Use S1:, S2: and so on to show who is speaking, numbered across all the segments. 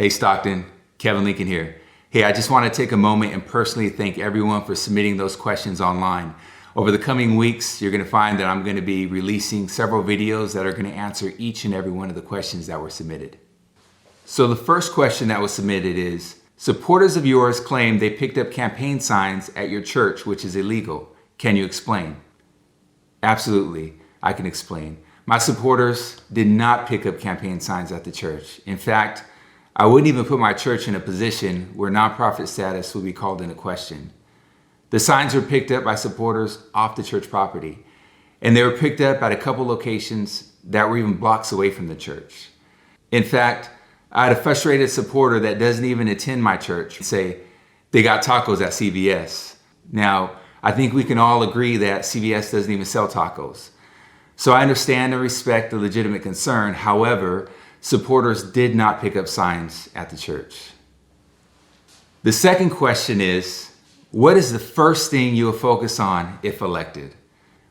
S1: Hey Stockton, Kevin Lincoln here. Hey, I just want to take a moment and personally thank everyone for submitting those questions online. Over the coming weeks, you're going to find that I'm going to be releasing several videos that are going to answer each and every one of the questions that were submitted. So the first question that was submitted is, supporters of yours claim they picked up campaign signs at your church, which is illegal. Can you explain? Absolutely, I can explain. My supporters did not pick up campaign signs at the church. In fact, I wouldn't even put my church in a position where nonprofit status would be called into question. The signs were picked up by supporters off the church property, and they were picked up at a couple locations that were even blocks away from the church. In fact, I had a frustrated supporter that doesn't even attend my church say they got tacos at CVS. Now, I think we can all agree that CVS doesn't even sell tacos. So I understand and respect the legitimate concern. However, supporters did not pick up signs at the church. The second question is, what is the first thing you will focus on if elected?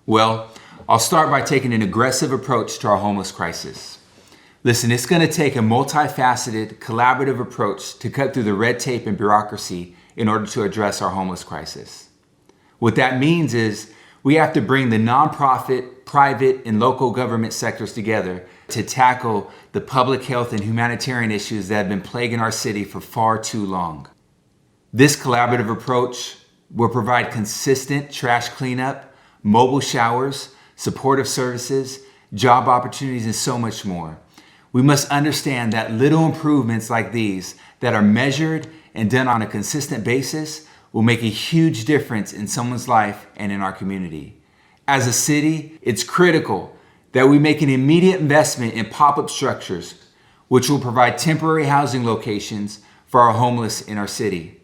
S1: Well, I'll start by taking an aggressive approach to our homeless crisis. Listen, it's going to take a multifaceted, collaborative approach to cut through the red tape and bureaucracy in order to address our homeless crisis. What that means is we have to bring the nonprofit, private, and local government sectors together to tackle the public health and humanitarian issues that have been plaguing our city for far too long. This collaborative approach will provide consistent trash cleanup, mobile showers, supportive services, job opportunities, and so much more. We must understand that little improvements like these that are measured and done on a consistent basis will make a huge difference in someone's life and in our community. As a city, it's critical that we make an immediate investment in pop-up structures, which will provide temporary housing locations for our homeless in our city.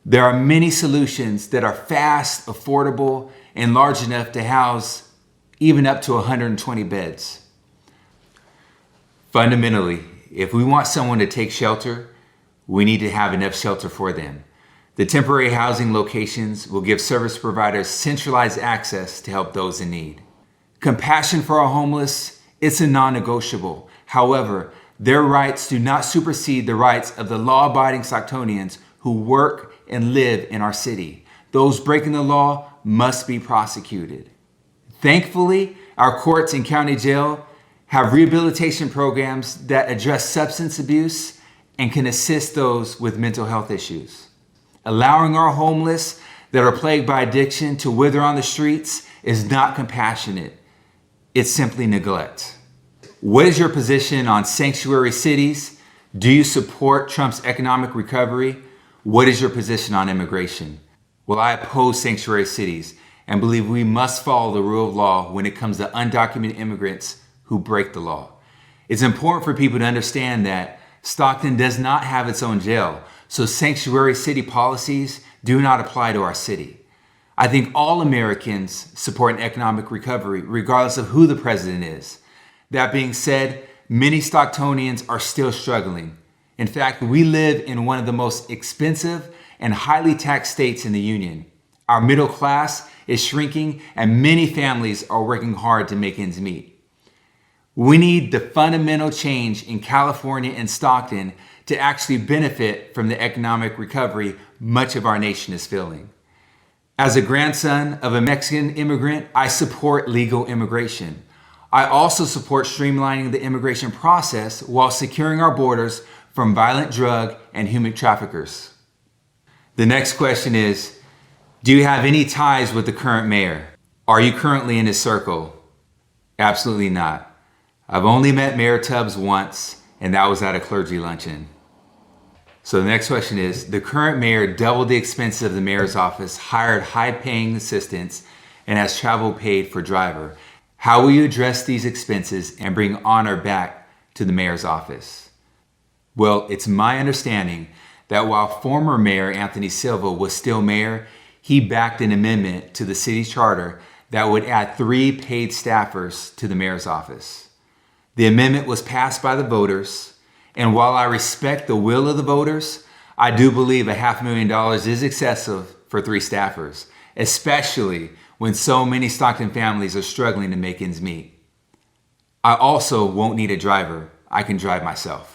S1: There are many solutions that are fast, affordable, and large enough to house even up to 120 beds. Fundamentally, if we want someone to take shelter, we need to have enough shelter for them. The temporary housing locations will give service providers centralized access to help those in need. Compassion for our homeless, it's a non-negotiable. However, their rights do not supersede the rights of the law-abiding Stocktonians who work and live in our city. Those breaking the law must be prosecuted. Thankfully, our courts and county jail have rehabilitation programs that address substance abuse and can assist those with mental health issues. Allowing our homeless that are plagued by addiction to wither on the streets is not compassionate. It's simply neglect. What is your position on sanctuary cities? Do you support Trump's economic recovery? What is your position on immigration? Well, I oppose sanctuary cities and believe we must follow the rule of law when it comes to undocumented immigrants who break the law. It's important for people to understand that Stockton does not have its own jail, so sanctuary city policies do not apply to our city. I think all Americans support an economic recovery, regardless of who the president is. That being said, many Stocktonians are still struggling. In fact, we live in one of the most expensive and highly taxed states in the union. Our middle class is shrinking, and many families are working hard to make ends meet. We need the fundamental change in California and Stockton to actually benefit from the economic recovery much of our nation is feeling. As a grandson of a Mexican immigrant, I support legal immigration. I also support streamlining the immigration process while securing our borders from violent drug and human traffickers. The next question is, do you have any ties with the current mayor? Are you currently in his circle? Absolutely not. I've only met Mayor Tubbs once, and that was at a clergy luncheon. So the next question is, the current mayor doubled the expenses of the mayor's office, hired high-paying assistants, and has travel paid for driver. How will you address these expenses and bring honor back to the mayor's office? Well, it's my understanding that while former Mayor Anthony Silva was still mayor, he backed an amendment to the city's charter that would add 3 paid staffers to the mayor's office. The amendment was passed by the voters, and while I respect the will of the voters, I do believe $500,000 is excessive for 3 staffers, especially when so many Stockton families are struggling to make ends meet. I also won't need a driver. I can drive myself.